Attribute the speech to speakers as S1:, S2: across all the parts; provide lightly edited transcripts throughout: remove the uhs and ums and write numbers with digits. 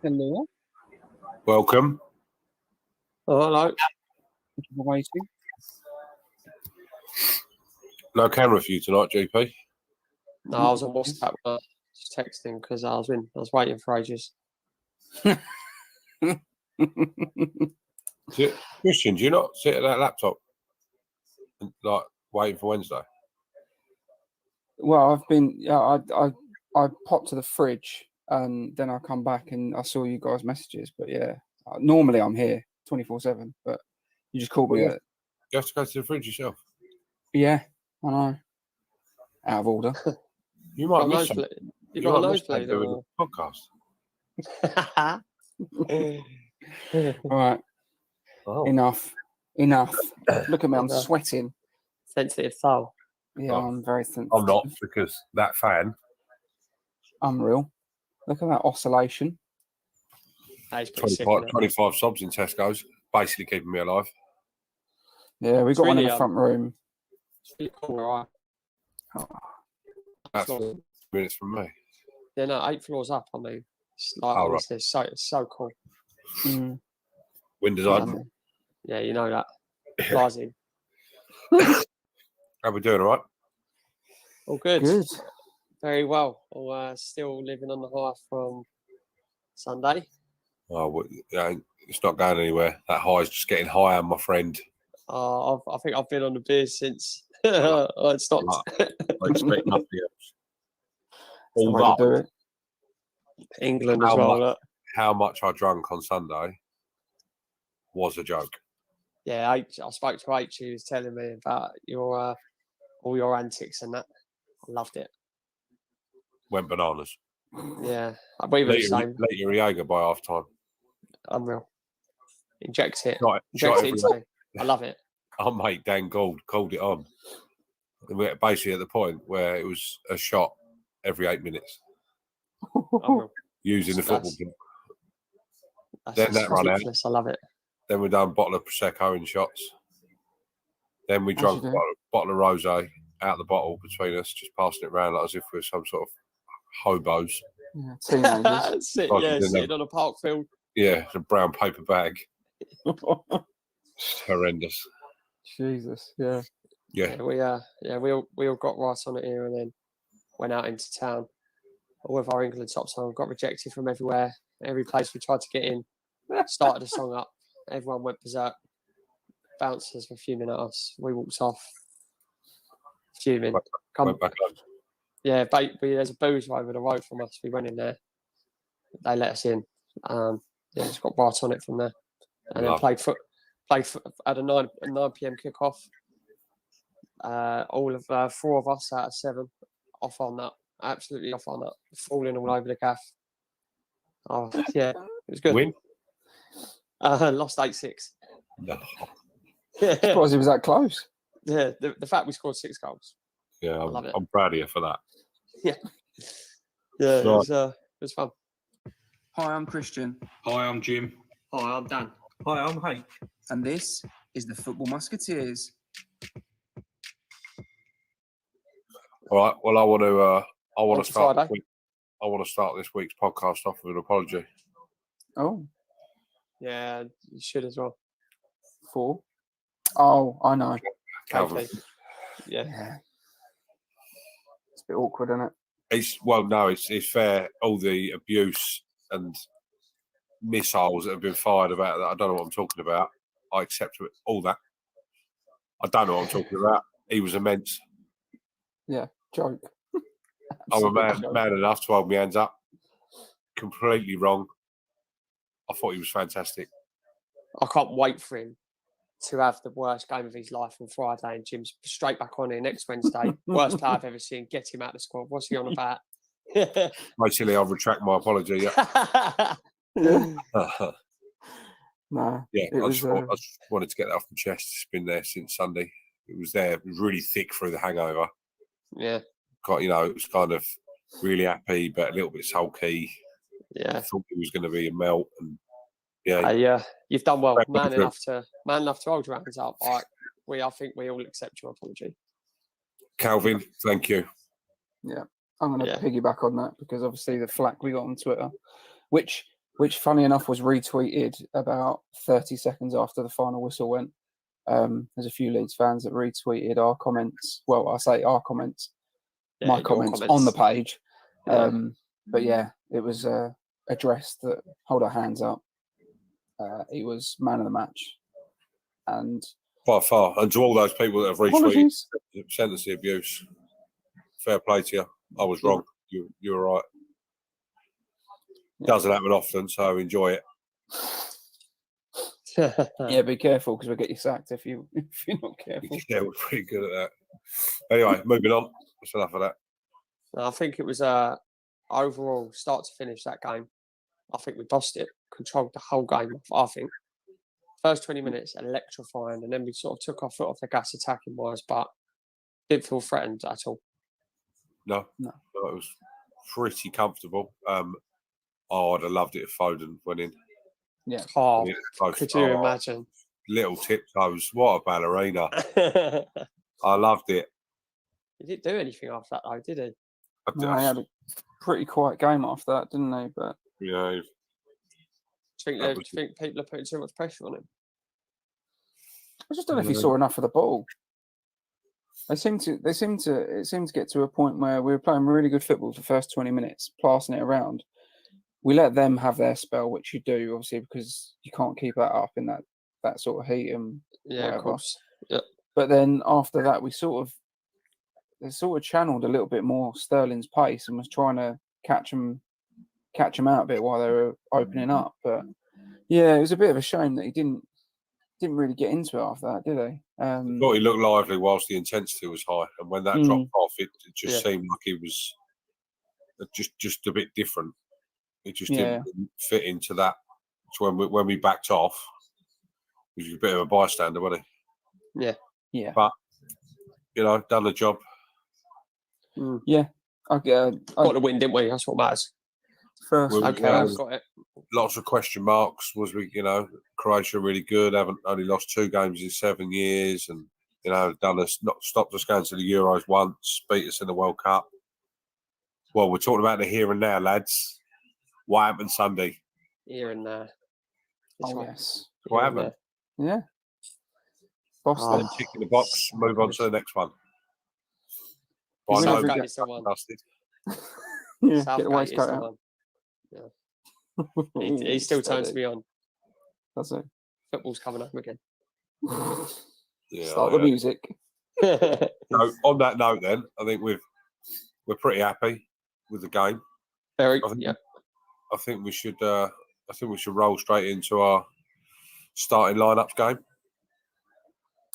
S1: Hello.
S2: Welcome.
S1: Oh, hello. Thank you for waiting.
S2: No camera for you tonight, GP.
S1: No, I was on WhatsApp just texting because I was waiting for ages.
S2: Christian, do you not sit at that laptop and, like, waiting for Wednesday?
S3: Well, I've been. Yeah, I popped to the fridge and then I come back and I saw you guys' messages. But yeah, normally I'm here 24/7. But you just called me.
S2: You have to go to the fridge yourself.
S3: Yeah, I know. Out of order.
S2: You might miss something.
S1: You got a nosebleed
S2: doing a podcast.
S3: Right.
S2: Oh.
S3: Enough. Look at me, I'm sweating.
S1: Sensitive soul.
S3: Yeah, I'm very sensitive.
S2: I'm not, because that fan.
S3: Unreal. Look at that oscillation.
S1: That is pretty
S2: 25 sobs in Tesco's, basically keeping me alive.
S3: Yeah, we got one in the front room.
S1: It's really cool, right?
S3: Oh.
S2: That's minutes from me.
S1: Yeah, no, 8 floors up. I mean, it's like honestly, it's so cool.
S3: Mm.
S2: Windows open.
S1: Yeah, you know that. Rising.
S2: How we doing? All right?
S1: All good.
S3: Good.
S1: Very well. Still living on the high from Sunday.
S2: Oh, well, it's not going anywhere. That high is just getting higher, my friend.
S1: I think I've been on the beers since it stopped.
S2: I expect nothing else.
S3: Although
S1: England as well.
S2: How much I drank on Sunday was a joke.
S1: Yeah, I spoke to H. He was telling me about your all your antics and that. I loved it.
S2: Went bananas.
S1: Yeah, we were the same.
S2: Later Jaeger by half time.
S1: Unreal. Inject it.
S2: Shot
S1: it into me. I love it.
S2: Oh, mate, Dan Gould called it on. We're basically at the point where it was a shot every 8 minutes. Using the football club. Then that run out.
S1: I love it.
S2: Then we done a bottle of Prosecco in shots. Then we drank a bottle of rosé out the bottle between us, just passing it around like as if we were some sort of hobos.
S3: Yeah, teenagers.
S1: Sitting on a park field.
S2: Yeah, a brown paper bag. Horrendous.
S3: Jesus, yeah.
S1: We all got right on it here and then went out into town. All of our England top song got rejected from everywhere. Every place we tried to get in, started the song up. Everyone went berserk. Bouncers were fuming at us. We walked off. Fuming.
S2: Went back home.
S1: Yeah, there's a boozer over the road from us. We went in there. They let us in. Just got right on it from there. And then played at a 9 p.m. kickoff. All of 4 of us out of 7 off on that. Absolutely off on that. Falling all over the gaff. Oh, yeah. It was good.
S2: Win?
S1: Lost 8-6.
S2: No.
S3: Surprised it was that close.
S1: Yeah, the fact we scored 6 goals.
S2: Yeah, I'm proud of you for that.
S1: Yeah. Yeah, right. It was fun.
S3: Hi, I'm Christian.
S4: Hi, I'm Jim.
S1: Hi, I'm Dan.
S4: Hi, I'm Hank.
S3: And this is the Football Musketeers.
S2: All right. Well, I want to start. I want to start this week's podcast off with an apology.
S3: Oh.
S1: Yeah, you should as well.
S3: 4. Oh, I know.
S2: Calvin.
S1: Yeah.
S3: It's a bit awkward, isn't it?
S2: It's fair. All the abuse and missiles that have been fired about that. I don't know what I'm talking about. I accept all that. I don't know what I'm talking about. He was immense.
S3: Yeah, joke.
S2: I'm a man enough to hold my hands up. Completely wrong. I thought he was fantastic.
S1: I can't wait for him to have the worst game of his life on Friday, and Jim's straight back on here next Wednesday. Worst player I've ever seen. Get him out of the squad. What's he on about?
S2: Basically, I'll retract my apology. Yeah.
S3: No.
S2: Yeah, I just wanted to get that off my chest. It's been there since Sunday. It was there. It was really thick through the hangover.
S1: Yeah.
S2: It was kind of really happy, but a little bit sulky.
S1: Yeah.
S2: I thought it was going to be a melt, and yeah.
S1: You've done well. Man enough to hold your hands up. I think we all accept your apology.
S2: Calvin, thank you.
S3: Yeah, I'm going to piggyback on that because obviously the flack we got on Twitter, which which funny enough was retweeted about 30 seconds after the final whistle went. There's a few Leeds fans that retweeted our comments. Well, I say our comments, my
S1: your
S3: comments on the page.
S1: Yeah.
S3: But yeah, it was addressed that hold our hands up. He was man of the match. And
S2: by far. And to all those people that have retweeted,
S3: apologies.
S2: sent us the abuse, fair play to you. I was wrong. You were right. Doesn't happen often, so enjoy it.
S3: Yeah, be careful because we'll get you sacked if you're not careful.
S2: Yeah, we're pretty good at that. Anyway, moving on. That's enough of that.
S1: I think it was overall start to finish that game. I think we bossed it, controlled the whole game. I think first 20 minutes electrifying, and then we sort of took our foot off the gas attacking wise, but didn't feel threatened at all.
S2: No, it was pretty comfortable. I'd have loved it if Foden went in.
S3: Yeah.
S1: Oh, could you imagine?
S2: Little tiptoes. What a ballerina. I loved it.
S1: He didn't do anything after that, though, did he?
S3: No, he had a pretty quiet game after that, didn't he? But
S2: yeah.
S1: Do you think people are putting too much pressure on him?
S3: I just don't know if he saw enough of the ball. It seemed to get to a point where we were playing really good football for the first 20 minutes, passing it around. We let them have their spell, which you do, obviously, because you can't keep that up in that sort of heat and whatever.
S1: Of course. Yeah.
S3: But then after that, we sort of channeled a little bit more Sterling's pace and was trying to catch them out a bit while they were opening up. But yeah, it was a bit of a shame that he didn't really get into it after that, did he?
S2: I thought he looked lively whilst the intensity was high, and when that dropped off, it just seemed like he was just a bit different. It just didn't fit into that. So when we backed off, he was a bit of a bystander, wasn't
S1: he? Yeah.
S3: Yeah.
S2: But done the job.
S3: Yeah.
S1: Got the win, didn't we? That's what matters.
S3: First,
S1: I've got it.
S2: Lots of question marks. Was we, Croatia really good? Haven't only lost 2 games in 7 years, and stopped us going to the Euros once, beat us in the World Cup. Well, we're talking about the here and now, lads. What happened Sunday?
S1: Here and there.
S3: Yes.
S2: What happened?
S3: Yeah. Boston.
S2: Tick in the box. Move on to the next one.
S1: Southgate is the one.
S3: Yeah,
S1: Southgate is the one. Yeah. He still turns me on.
S3: That's it.
S1: Football's coming up again.
S3: Start the music.
S2: So on that note, then I think we're pretty happy with the game. I think we should roll straight into our starting lineups game.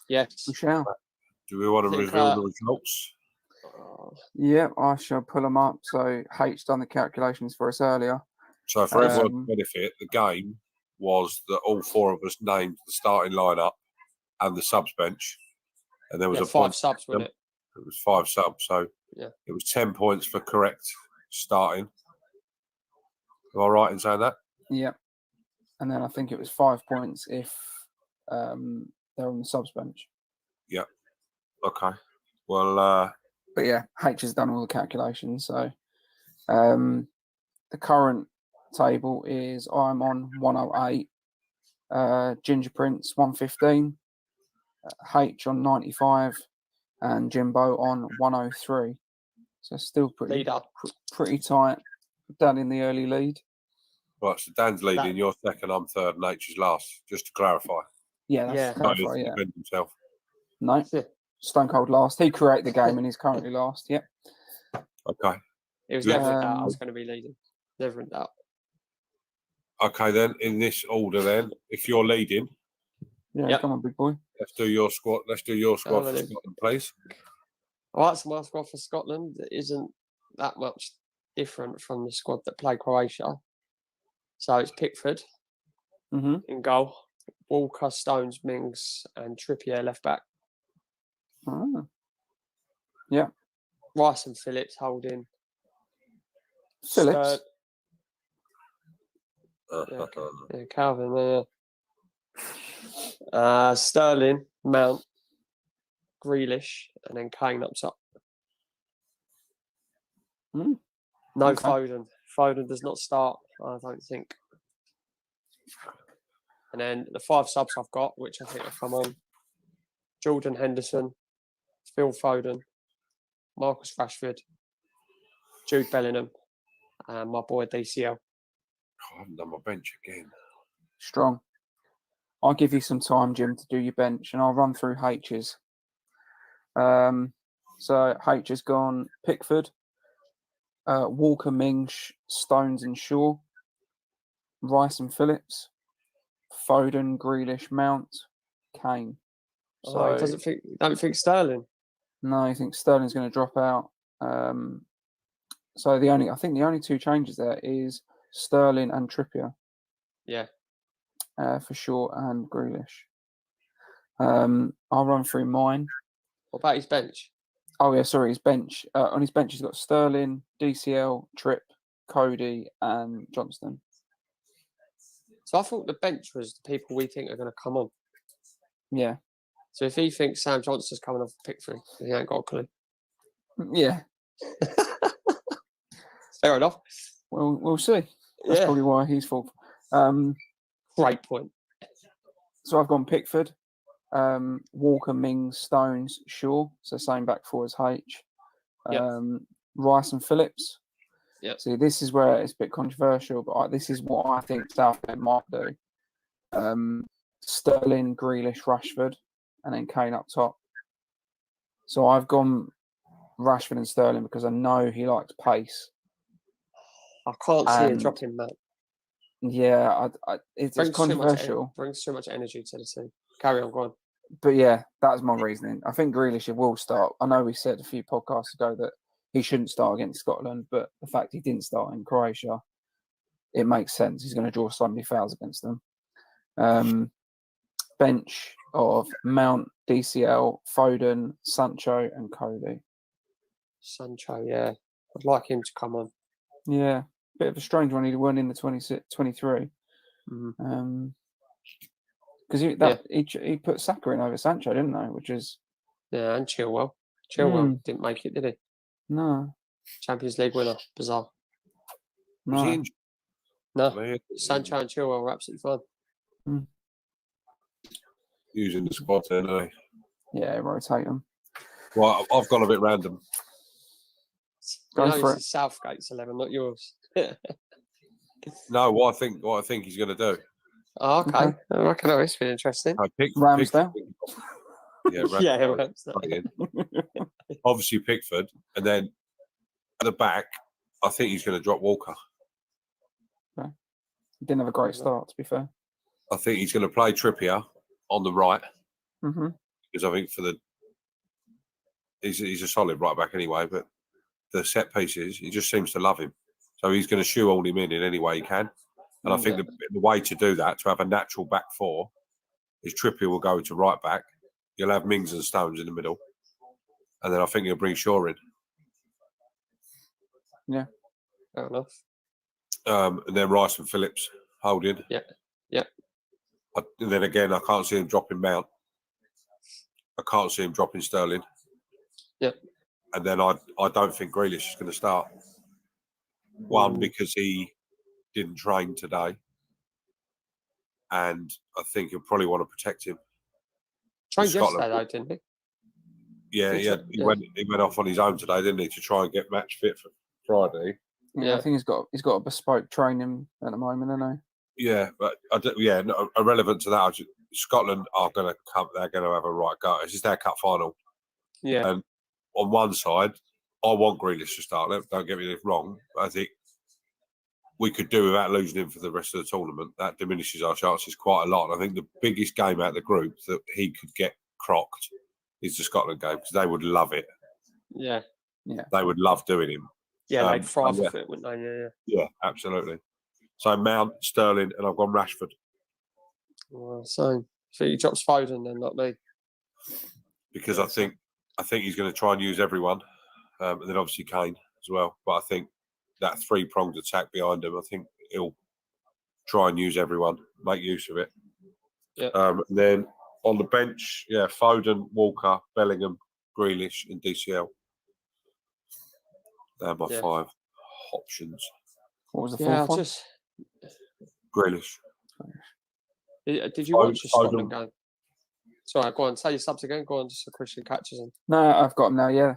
S1: Yes,
S3: we shall.
S2: Do we want to reveal the results?
S3: Yeah, I shall pull them up. So H done the calculations for us earlier.
S2: So for everyone's benefit, the game was that all 4 of us named the starting lineup and the subs bench, and there was
S1: 5 subs, wasn't it?
S2: It was 5 subs, so it was 10 points for correct starting. Am I right in saying that?
S3: Yeah, and then I think it was 5 points if they're on the subs bench.
S2: Yeah. Okay. Well,
S3: but yeah, H has done all the calculations. So the current table is I'm on 108, Ginger Prince 115, H on 95, and Jimbo on 103. So still pretty tight. Dan in the early lead.
S2: Right, so Dan's leading, you're second, I'm third, and H is last, just to clarify.
S3: Yeah, that's clarify, yeah.
S2: Defend himself.
S3: No, Stone Cold last. He created the game and he's currently last, yep.
S2: Okay.
S1: It was never in doubt I was going to be leading. Never in doubt.
S2: Okay, then, in this order, then, if you're leading.
S3: Yeah, come on, big boy.
S2: Let's do your squad. For Scotland, please.
S1: All right, so my squad for Scotland isn't that much different from the squad that played Croatia. So it's Pickford in goal, Walker, Stones, Mings, and Trippier left back.
S3: Yeah.
S1: Rice and Phillips holding.
S3: Phillips.
S1: Calvin. Sterling, Mount, Grealish, and then Kane up top. No Foden. Foden does not start, I don't think. And then the 5 subs I've got, which I think will come on: Jordan Henderson, Phil Foden, Marcus Rashford, Jude Bellingham, and my boy DCL.
S2: I haven't done my bench again.
S3: Strong. I'll give you some time, Jim, to do your bench, and I'll run through H's. So H has gone Pickford, Walker, Mings, Stones and Shaw, Rice and Phillips, Foden, Grealish, Mount, Kane. So
S1: He don't think Sterling.
S3: No, he thinks Sterling's going to drop out. So the only 2 changes there is Sterling and Trippier.
S1: Yeah.
S3: For Shaw and Grealish. I'll run through mine.
S1: What about his bench?
S3: Oh yeah, sorry, his bench. On his bench, he's got Sterling, DCL, Tripp, Cody, and Johnston.
S1: So I thought the bench was the people we think are going to come on.
S3: Yeah.
S1: So if he thinks Sam Johnston's coming off Pickford, he ain't got a clue.
S3: Yeah.
S1: Fair enough.
S3: Well, we'll see. That's probably why he's full.
S1: Great point.
S3: So I've gone Pickford, Walker, Mings, Stones, Shaw. So same back four as H. Rice and Phillips.
S1: Yep.
S3: See, this is where it's a bit controversial, but this is what I think Southgate might do. Sterling, Grealish, Rashford, and then Kane up top. So I've gone Rashford and Sterling because I know he likes pace.
S1: I can't see him dropping that.
S3: Yeah, it's controversial.
S1: Brings too much energy to the team. Carry on, go on.
S3: But yeah, that's my reasoning. I think Grealish will start. I know we said a few podcasts ago that he shouldn't start against Scotland, but the fact he didn't start in Croatia, it makes sense. He's going to draw so many fouls against them. Bench of Mount, DCL, Foden, Sancho, and Cody.
S1: Sancho, yeah. I'd like him to come on.
S3: Yeah, bit of a strange one. He weren't in the 23.
S1: Mm-hmm.
S3: Because he put Saka in over Sancho, didn't they? Which is
S1: and Chilwell. Chilwell didn't make it, did he?
S3: No.
S1: Champions League winner. Bizarre.
S2: Was he injured?
S1: No. Sancho and Chilwell were absolutely fine.
S2: Using the squad then, eh?
S3: Yeah, rotate them.
S2: Well, I've gone a bit random.
S3: Go for it.
S1: Southgate's 11, not yours.
S2: No, what I think he's going to do.
S1: Oh, okay. I reckon it's been interesting.
S3: Ramsdale.
S1: Ramsdale.
S2: Obviously Pickford, and then at the back, I think he's going to drop Walker.
S3: Okay. He didn't have a great start, to be fair.
S2: I think he's going to play Trippier on the right, because I think he's a solid right back anyway. But the set pieces, he just seems to love him, so he's going to shoehorn him in any way he can. And I think the way to do that, to have a natural back four, is Trippier will go to right back. You'll have Mings and Stones in the middle, and then I think he'll bring Shaw in.
S3: Yeah,
S1: fair enough.
S2: And then Rice and Phillips holding.
S1: Yeah.
S2: And then again, I can't see him dropping Mount. I can't see him dropping Sterling.
S1: Yep.
S2: And then I don't think Grealish is going to start. One, because he didn't train today, and I think he'll probably want to protect him.
S1: Trained yesterday, though, didn't he?
S2: Yeah, he went off on his own today, didn't he, to try and get match fit for Friday.
S3: Yeah, I think he's got a bespoke training at the moment, isn't he?
S2: Yeah, but irrelevant to that, Scotland are going to come. They're going to have a right go. It's their cup final.
S1: Yeah.
S2: And on one side, I want Grealish to start. Don't get me wrong. I think we could do without losing him for the rest of the tournament. That diminishes our chances quite a lot. And I think the biggest game out of the group that he could get crocked is the Scotland game, because they would love it.
S1: Yeah.
S2: They would love doing him.
S1: Yeah, they'd thrive with it, wouldn't they?
S2: Yeah, absolutely. So Mount, Sterling, and I've gone Rashford.
S1: Well, so he drops Foden then, not me.
S2: Because I think he's going to try and use everyone, and then obviously Kane as well. But I think that three-pronged attack behind him, I think he'll try and use everyone, make use of it.
S1: Yeah.
S2: And then on the bench, Foden, Walker, Bellingham, Grealish, and DCL. They're my 5 options.
S3: What was the fourth one?
S2: Grealish.
S1: Did you watch the Scotland game? Sorry, go on. Say your subs again. Go on, just so Christian catches them.
S3: No, I've got them now. Yeah.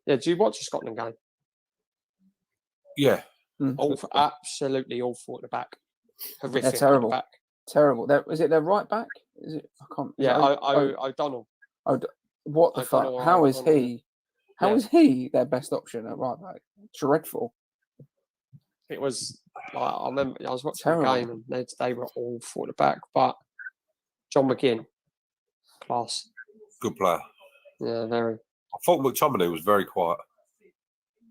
S1: Yeah. Did you watch the Scotland game?
S2: Yeah.
S1: Absolutely awful at the back. Horrific.
S3: They're terrible.
S1: At the back.
S3: Terrible. Is it their right back? Is it? I can't.
S1: O'Donnell.
S3: What the fuck? How is he? How is he their best option at right back? Dreadful.
S1: It was like I remember I was watching the game and they were awful at the back, but John McGinn, class.
S2: Good player.
S1: Yeah, very.
S2: I thought McTominay was very quiet.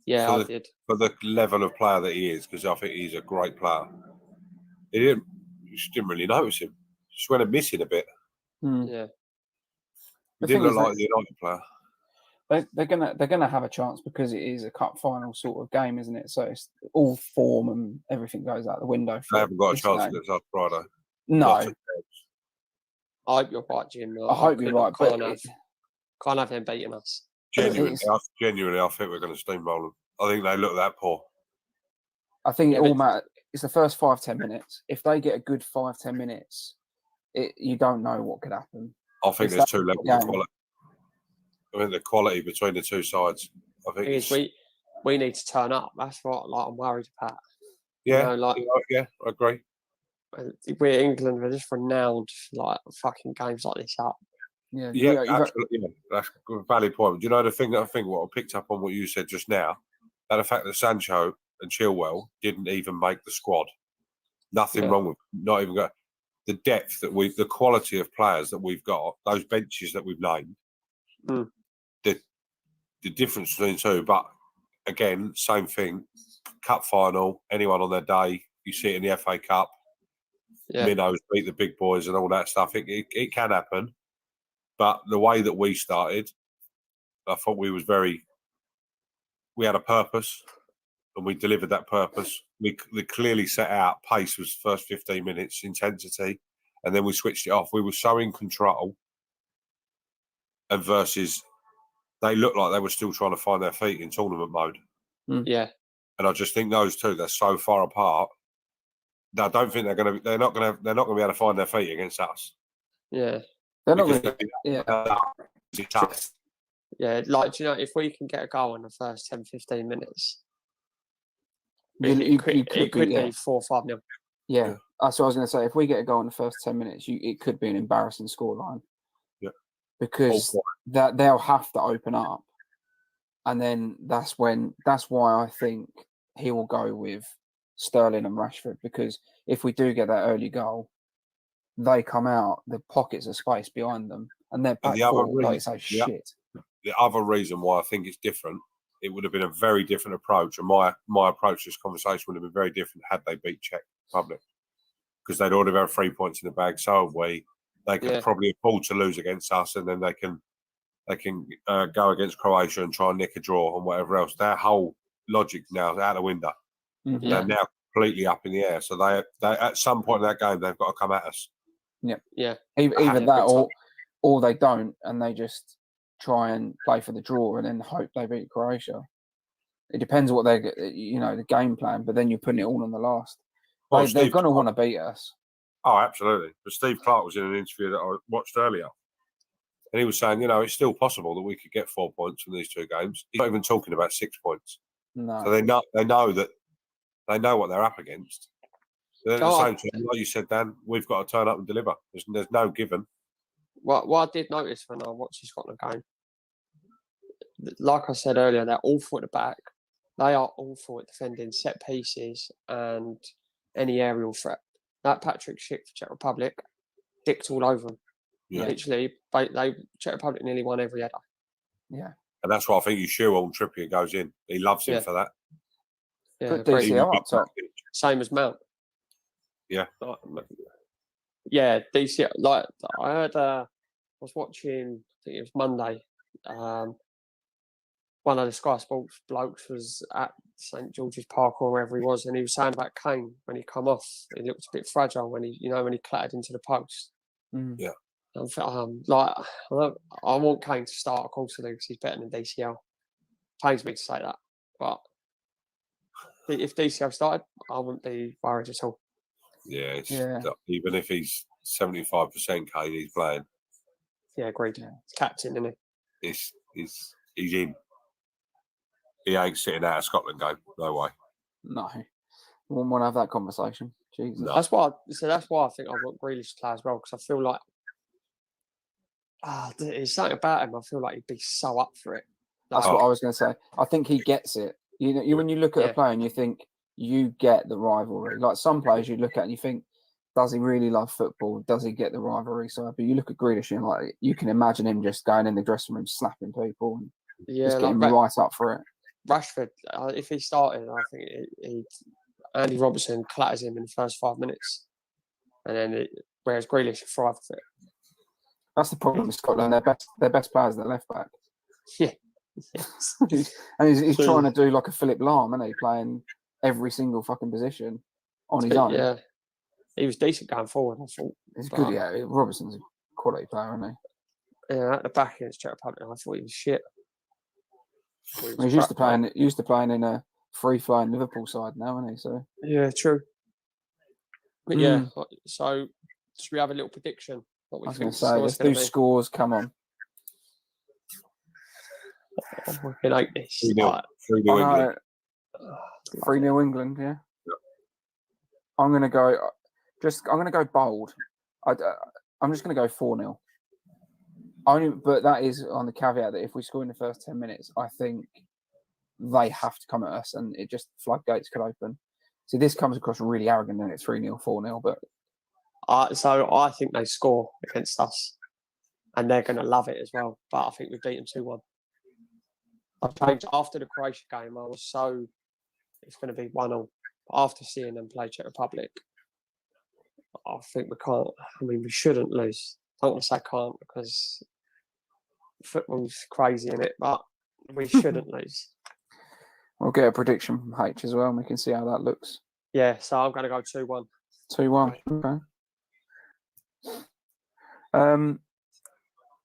S1: Yeah, I did.
S2: For the level of player that he is, because I think he's a great player. You just didn't really notice him. Just went missing a bit.
S1: Yeah.
S2: He didn't look like the United player.
S3: They're gonna have a chance because it is a cup final sort of game, isn't it? So it's all form and everything goes out the window.
S2: They haven't got a chance against us Friday.
S3: No.
S1: I hope you're right, Jim.
S3: I hope you're right, but
S1: can't have them beating us.
S2: Genuinely, I think we're going to steamroll them. I think they look that poor.
S3: I think it all matters. It's the first 5-10 minutes. If they get a good 5-10 minutes, you don't know what could happen.
S2: I think there's two levels of quality. I think the quality between the two sides. I think
S1: we need to turn up. That's what I'm worried about.
S2: Yeah, I agree.
S1: We're England. We're just renowned for fucking games like this up.
S2: Yeah, absolutely. Yeah, that's a valid point. Do you know the thing that I think what I picked up on what you said just now? That the fact that Sancho and Chilwell didn't even make the squad. Nothing wrong with not even got the depth that the quality of players that we've got, those benches that we've named, the difference between the two. But again, same thing. Cup final, anyone on their day, you see it in the FA Cup. Minnows beat the big boys and all that stuff. It can happen. But the way that we started, I thought we had a purpose and we delivered that purpose. We clearly set out pace was first 15 minutes, intensity, and then we switched it off. We were so in control, and versus they looked like they were still trying to find their feet in tournament mode.
S1: Yeah.
S2: And I just think those two, they're so far apart. I don't think they're not going to be able to find their feet against us.
S1: Yeah.
S3: They're not going to.
S1: Yeah, if we can get a goal in the first 10-15 minutes,
S3: it
S1: could be 4-5-0.
S3: Yeah, that's what I was going to say. If we get a goal in the first 10 minutes, it could be an embarrassing scoreline.
S2: Yeah,
S3: because they'll have to open up, and then that's why I think he will go with Sterling and Rashford, because if we do get that early goal, they come out, the pockets of space behind them, and they're back forward like so shit.
S2: The other reason why I think it's different, it would have been a very different approach, and my approach to this conversation would have been very different had they beat Czech Republic, because they'd already have 3 points in the bag. So have we. They could probably afford to lose against us, and then they can go against Croatia and try and nick a draw and whatever else. Their whole logic now is out the window.
S3: Mm-hmm.
S2: They're now completely up in the air. So they at some point in that game they've got to come at us.
S1: Yeah.
S3: Either that or they don't, and they just try and play for the draw and then hope they beat Croatia. It depends what the game plan, but then you're putting it all on the last. They're going to want to beat us.
S2: Oh, absolutely. But Steve Clark was in an interview that I watched earlier, and he was saying, it's still possible that we could get 4 points from these two games. He's not even talking about 6 points.
S3: No.
S2: So they know what they're up against. But at the same time, like you said, Dan, we've got to turn up and deliver. There's no given.
S1: What I did notice when I watched the Scotland game, like I said earlier, they're awful at the back. They are awful at defending set pieces and any aerial threat. That Patrick Schick for Czech Republic dicked all over them.
S2: Yeah.
S1: Literally, Czech Republic nearly won every header.
S3: Yeah.
S2: And that's why I think you sure on Trippier goes in. He loves him for that.
S1: Yeah,
S3: put DCL up top.
S1: Same as Mount.
S2: Yeah.
S1: Yeah, DCL. Like I heard, I was watching. I think it was Monday. One of the Sky Sports blokes was at St George's Park or wherever he was, and he was saying about Kane when he come off. He looked a bit fragile when he clattered into the post.
S3: Mm.
S2: Yeah.
S1: I want Kane to start, of course, because he's better than DCL. Pains me to say that, but if DCL started, I wouldn't be worried at all.
S2: Yeah,
S3: Yeah.
S2: Even if he's 75% KD's playing,
S1: Yeah, agreed.
S3: Yeah.
S1: It's captain, isn't he?
S2: he's in. He ain't sitting out a Scotland game. No way.
S3: No. Wouldn't want to have that conversation. Jesus.
S2: No.
S1: That's why I think I want Grealish to play as well, because I feel like there's something about him. I feel like he'd be so up for it.
S3: That's
S1: Like,
S3: what I was going to say. I think he gets it. You know, when you look at a player and you think you get the rivalry. Like some players you look at and you think, does he really love football? Does he get the rivalry side? But you look at Grealish and like you can imagine him just going in the dressing room, slapping people, and just getting right up for it.
S1: Rashford, if he started, I think Andy Robertson clatters him in the first 5 minutes, and then whereas Grealish thrive with it.
S3: That's the problem with Scotland. Their best players are left back.
S1: Yeah. Yes.
S3: And he's trying to do like a Philip Lahm, isn't he? Playing every single fucking position on his own.
S1: Yeah. He was decent going forward, I thought.
S3: He's good, yeah. Robertson's a quality player, isn't he?
S1: Yeah, at the back against Czech Republic, I thought he was shit.
S3: He's used to playing in a free-flying Liverpool side now, isn't he? So
S1: yeah, true. But yeah, so should we have a little prediction? What we
S3: I was
S1: think
S3: going to say, let's do scores. Come on.
S1: I can hate this.
S2: 3-0 England.
S3: 3-0 England, yeah. I'm going to go bold. I'm just going to go 4-0. But that is on the caveat that if we score in the first 10 minutes, I think they have to come at us and it just floodgates could open. See, this comes across really arrogant and it's 3-0, 4-0, but
S1: so I think they score against us and they're going to love it as well. But I think we beat them 2-1. I changed after the Croatia game. I was so it's going to be 1-0. After seeing them play Czech Republic, I think we can't. I mean, we shouldn't lose. I don't want to say can't because football's crazy in it, but we shouldn't lose.
S3: We'll get a prediction from H as well, and we can see how that looks.
S1: Yeah, so I'm going to go 2-1.
S3: 2-1. Okay.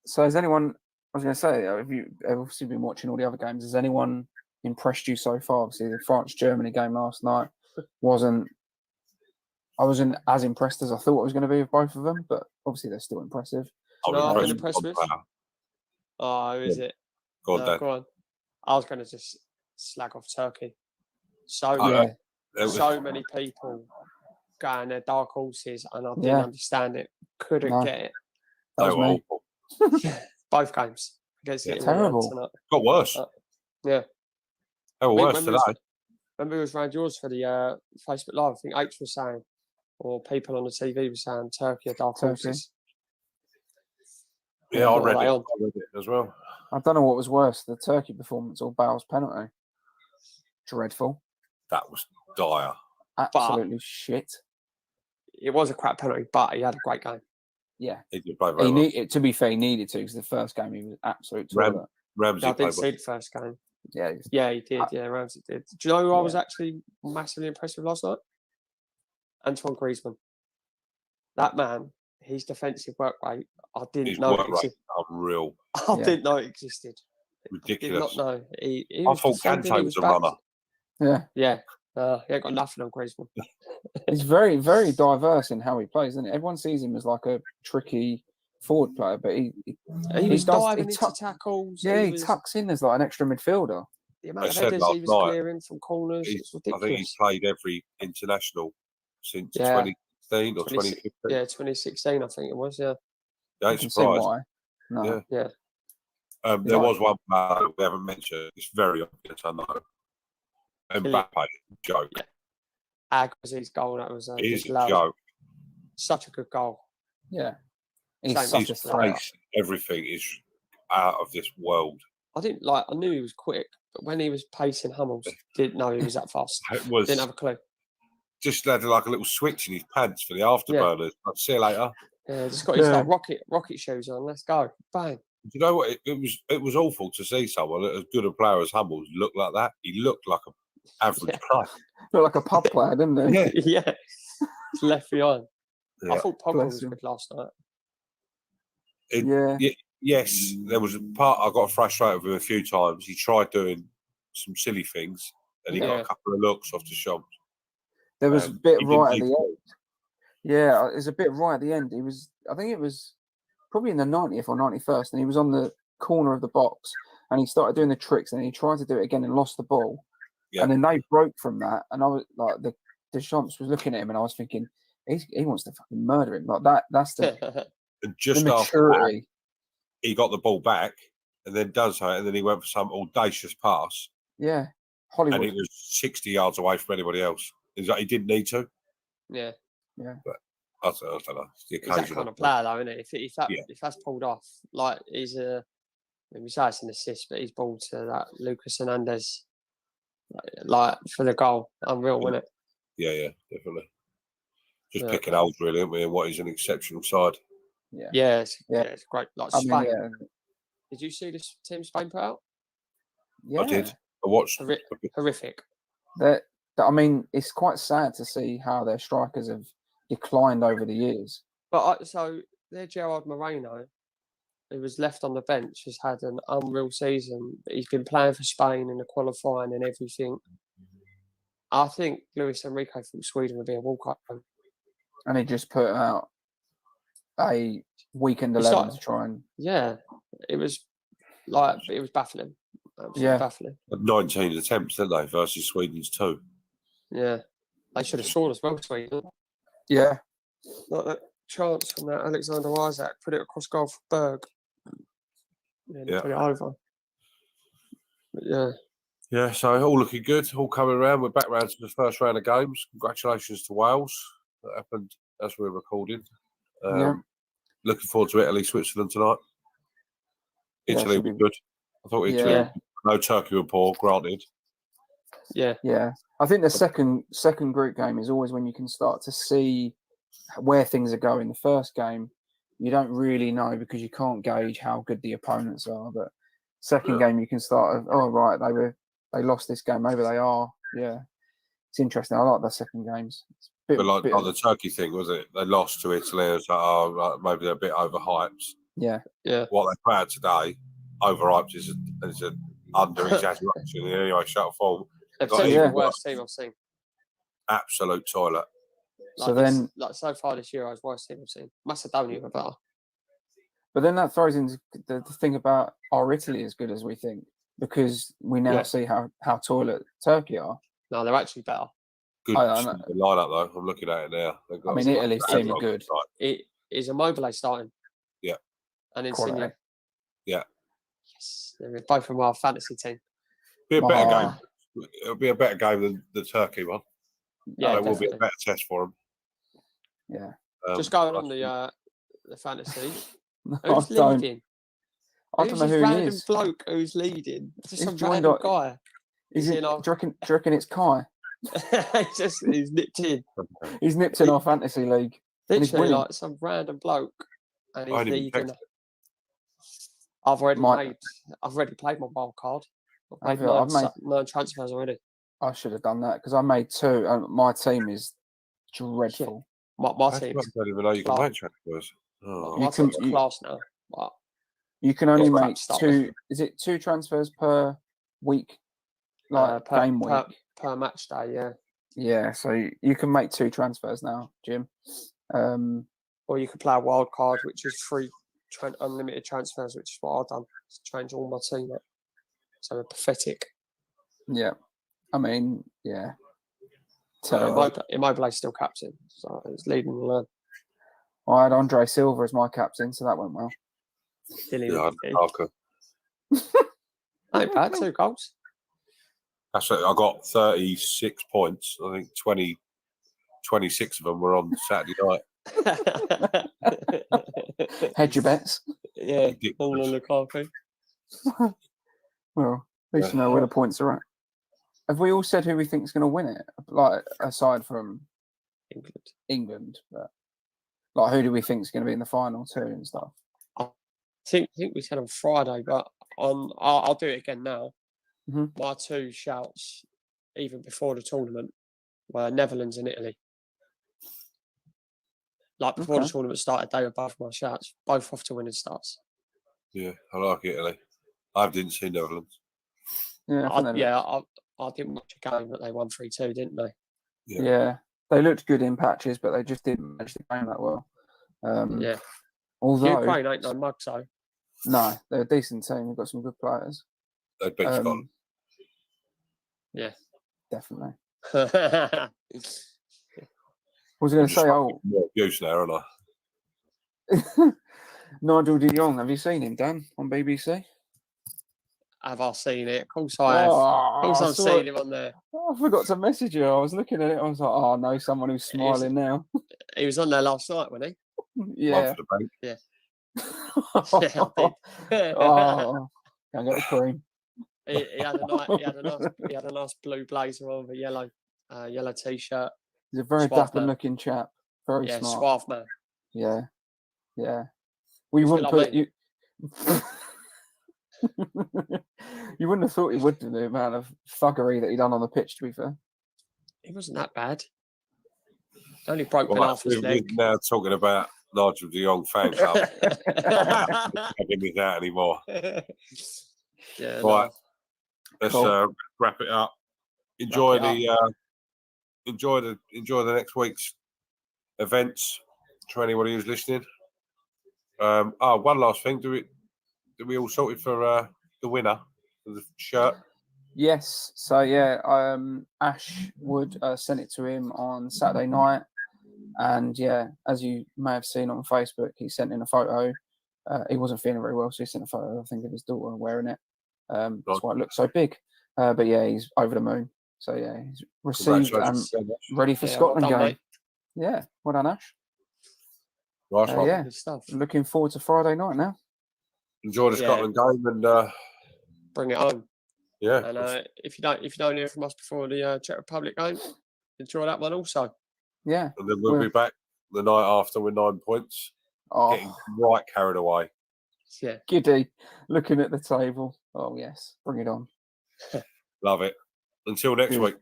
S3: So has anyone? I was going to say, have you obviously been watching all the other games? Has anyone impressed you so far? Obviously, the France-Germany game last night I wasn't as impressed as I thought I was going to be with both of them, but obviously they're still impressive.
S1: I've been impressed with. Oh, is it?
S2: Go on,
S1: go on. I was going to just slag off Turkey. So many people going their dark horses, and I didn't understand it. Couldn't get it.
S3: That was me.
S1: Both games against Italy.
S3: Terrible.
S2: Got worse.
S1: Yeah.
S2: They were worse today.
S1: Remember, it was around yours for the Facebook Live. I think H was saying, or people on the TV were saying, Turkey are dark horses.
S2: Yeah, I read it as well.
S3: I don't know what was worse, the Turkey performance or Bale's penalty. Dreadful.
S2: That was dire.
S3: Absolutely shit.
S1: It was a crap penalty, but he had a great game.
S3: Yeah.
S2: He did play very well.
S3: To be fair, he needed to because the first game he was absolute toilet.
S2: Ramsey
S1: I didn't see the first game.
S3: Yeah,
S1: he did. Ramsey did. Do you know who I was actually massively impressed with last night? Antoine Griezmann. That man, his defensive work rate, I didn't know it existed.
S2: Unreal.
S1: I didn't know it existed.
S2: Ridiculous.
S1: Did not know.
S2: I thought Kante was a runner.
S3: Yeah.
S1: Yeah. He ain't got nothing on Griezmann.
S3: He's very, very diverse in how he plays, isn't he? Everyone sees him as like a tricky forward player, but he
S1: diving into tackles.
S3: Yeah, he tucks in as like an extra midfielder.
S1: The amount of headers he was clearing from corners, it's ridiculous.
S2: I think he's played every international since 2016 or 2015.
S1: Yeah, 2016, I think it was, yeah.
S2: I ain't surprised.
S3: Why. No.
S1: Yeah.
S2: There was one player we haven't mentioned. It's very obvious, I know. Mbappe, joke.
S1: Yeah. His goal, that was
S2: just a joke.
S1: Such a good goal.
S3: Yeah. He's such a threat.
S2: Everything is out of this world.
S1: I knew he was quick, but when he was pacing Hummels, didn't know he was that fast. Didn't have a clue.
S2: Just had like a little switch in his pants for the afterburners. I'll see you later.
S1: Yeah, just got his like rocket shoes on. Let's go. Bang.
S2: You know what? It was awful to see someone as good a player as Hummels look like that. He looked like an average player.
S3: Looked like a pub player, didn't he?
S1: Yeah. Left behind.
S2: Yeah.
S1: I thought Pogba was good last night.
S2: Yes, there was a part I got frustrated with him a few times. He tried doing some silly things and he got a couple of looks off the shop.
S3: There was a bit right at the end. Yeah, it was a bit right at the end. I think it was probably in the 90th or 91st, and he was on the corner of the box, and he started doing the tricks, and he tried to do it again and lost the ball.
S2: Yeah.
S3: And then they broke from that, and I was like, the Deschamps was looking at him, and I was thinking, he wants to fucking murder him. Like that. That's the
S2: And just after
S3: maturity.
S2: that, he got the ball back and then does so, and then he went for some audacious pass,
S3: Yeah,
S2: and
S3: Hollywood.
S2: it was 60 yards away from anybody else. Is that he didn't need to?
S1: Yeah.
S2: But I don't know. It's the
S1: He's that
S2: occasion.
S1: kind of player, though, isn't it?
S2: Yeah.
S1: If that's pulled off, like he's we say it's an assist, but he's balled to that Lucas Hernandez, like for the goal. Unreal, wasn't it?
S2: Yeah, definitely. Just
S1: Yeah.
S2: picking holes, really, aren't we? And what is an exceptional side.
S1: Yeah, it's great. Like
S3: I
S1: Spain.
S3: mean, yeah.
S1: Did you see this team Spain put out?
S3: Yeah.
S2: I did. I watched.
S1: Horrific.
S3: I mean, it's quite sad to see how their strikers have declined over the years.
S1: But so their Gerard Moreno, who was left on the bench, has had an unreal season. He's been playing for Spain in the qualifying and everything. I think Luis Enrique thought Sweden would be a walk-up.
S3: And he just put out a weekend 11 to try and...
S1: Yeah, it was baffling. Absolutely baffling.
S2: 19 attempts, didn't they, versus Sweden's 2?
S1: Yeah. They should have scored as well, Sweden.
S3: Yeah.
S1: Like that chance from that Alexander Isaac, put it across goal for Berg. Yeah, put it over. But yeah.
S2: Yeah, so all looking good, all coming around. We're back round to the first round of games. Congratulations to Wales. That happened as we were recording. Looking forward to Italy, Switzerland tonight. Italy was good. I thought Italy, no Turkey were poor, granted.
S1: Yeah.
S3: Yeah. I think the second group game is always when you can start to see where things are going. The first game, you don't really know because you can't gauge how good the opponents are. But second game, you can start. They lost this game. Maybe they are. Yeah, it's interesting. I like the second games.
S2: But like the Turkey thing, was it? They lost to Italy. It's like, maybe they're a bit overhyped.
S3: Yeah.
S2: What they played today, overhyped is an under exaggeration in any way, shape, or form.
S1: They've the worst team I've seen.
S2: Absolute toilet.
S3: So
S1: far this year, I was worst team I've seen. Macedonia were better.
S3: But then that throws into the thing about are Italy as good as we think? Because we now see how toilet Turkey are.
S1: No, they're actually better.
S2: Good lineup though. I'm looking at it now.
S3: I mean, Italy's team are good.
S1: It is Immobile starting.
S2: Yeah.
S1: And Insigne.
S2: Yeah.
S1: Yes, they're both from our fantasy team.
S2: Be a better game. It'll be a better game than the Turkey one.
S1: Yeah,
S2: it will be a better test for them.
S3: Yeah.
S1: Just going on the fantasy. Who's leading?
S3: I don't know who he is.
S1: Bloke who's leading. Just some random guy.
S3: Do you reckon it's Kai?
S1: he's nipped in.
S3: He's nipped in our fantasy league.
S1: Literally, like some random bloke, and he's leading. I've already played my wild card. I've made 9 transfers already.
S3: I should have done that because I made 2, and my team is dreadful.
S1: My team.
S2: I don't even know you can make transfers.
S1: My team's class now. But
S3: you can only make 2. Is it 2 transfers per week? Like game week
S1: per match day, yeah.
S3: Yeah, so you can make 2 transfers now, Jim.
S1: Or you could play a wild card, which is free, unlimited transfers, which is what I've done. To change all my team up. So pathetic.
S3: Yeah, I mean, yeah.
S1: So Immobile's still captain, so he's leading the line.
S3: I had Andre Silva as my captain, so that went well.
S1: Ain't bad, 2 goals.
S2: That's it. I got 36 points. I think 26 of them were on Saturday night.
S3: Hedge your bets.
S1: Yeah, all on the carpet.
S3: Well, at least you know where the points are at. Have we all said who we think is going to win it? Like, aside from England, but like, who do we think is going to be in the final too and stuff?
S1: I think we said on Friday, but I'll do it again now.
S3: Mm-hmm.
S1: My 2 shouts, even before the tournament, were Netherlands and Italy. Like before the tournament started, they were both my shouts, both off to winning starts.
S2: Yeah, I like Italy. I didn't see Netherlands.
S3: Yeah,
S1: I didn't watch a game, but they won 3-2, didn't they?
S3: Yeah. They looked good in patches, but they just didn't manage the game that well.
S1: Yeah.
S3: Although
S1: Ukraine ain't no mug, so.
S3: no, they're a decent team. They've got some good players.
S2: They beat Scotland.
S1: Yeah.
S3: Definitely.
S1: Yeah.
S3: Was I going to say? Oh,
S2: more abuse now, aren't I?
S3: Nigel de Jong. Have you seen him, Dan, on BBC?
S1: Have I seen it? Of course I have. Of course I've seen him on there.
S3: Oh, I forgot to message you. I was looking at it. I was like, oh no, someone who's smiling now.
S1: He was on there last night, wasn't he?
S3: Yeah.
S2: One for the bank.
S1: Yeah.
S3: Yeah, I did. Oh, can't get the cream.
S1: He had a nice blue blazer on with a yellow t-shirt.
S3: He's a very
S1: Suave
S3: dapper
S1: man.
S3: looking chap. Very
S1: Yeah,
S3: smart.
S1: suave man.
S3: Yeah. Yeah. Well, you wouldn't
S1: like
S3: put you. You wouldn't have thought he would do the amount of thuggery that he done on the pitch, to be fair.
S1: He wasn't that bad. Only broke
S2: Right,
S1: half his
S2: we're
S1: leg.
S2: now talking about Nigel de Jong fan club. I'm not having that anymore.
S1: Yeah.
S2: Right. Let's
S3: Cool.
S2: wrap it up. Enjoy
S1: Wrap it
S2: enjoy the next week's events to anybody who's listening. One last thing. Do we all sorted for the winner of the shirt?
S3: Yes. So yeah, Ash Wood sent it to him on Saturday night, and yeah, as you may have seen on Facebook, he sent in a photo. He wasn't feeling very well, so he sent a photo, I think, of his daughter wearing it. That's why it looks so big. But yeah, he's over the moon. So yeah, he's received and ready for Scotland
S1: well done,
S3: game.
S1: mate.
S3: Yeah, well done, Ash.
S2: Nice one.
S3: Yeah,
S1: Good stuff.
S3: looking forward to Friday night now.
S2: Enjoy the Scotland game and
S1: Bring it home.
S2: yeah.
S1: And if you don't hear from us before the Czech Republic game, enjoy that one also.
S3: Yeah.
S2: And then we'll be back the night after with 9 points.
S3: Oh,
S2: Getting right carried away.
S1: Yeah.
S3: giddy. Looking at the table. Oh yes, bring it on.
S2: Love it. Until next week.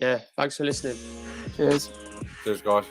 S1: Yeah. Thanks for listening.
S3: Cheers.
S2: Cheers, guys.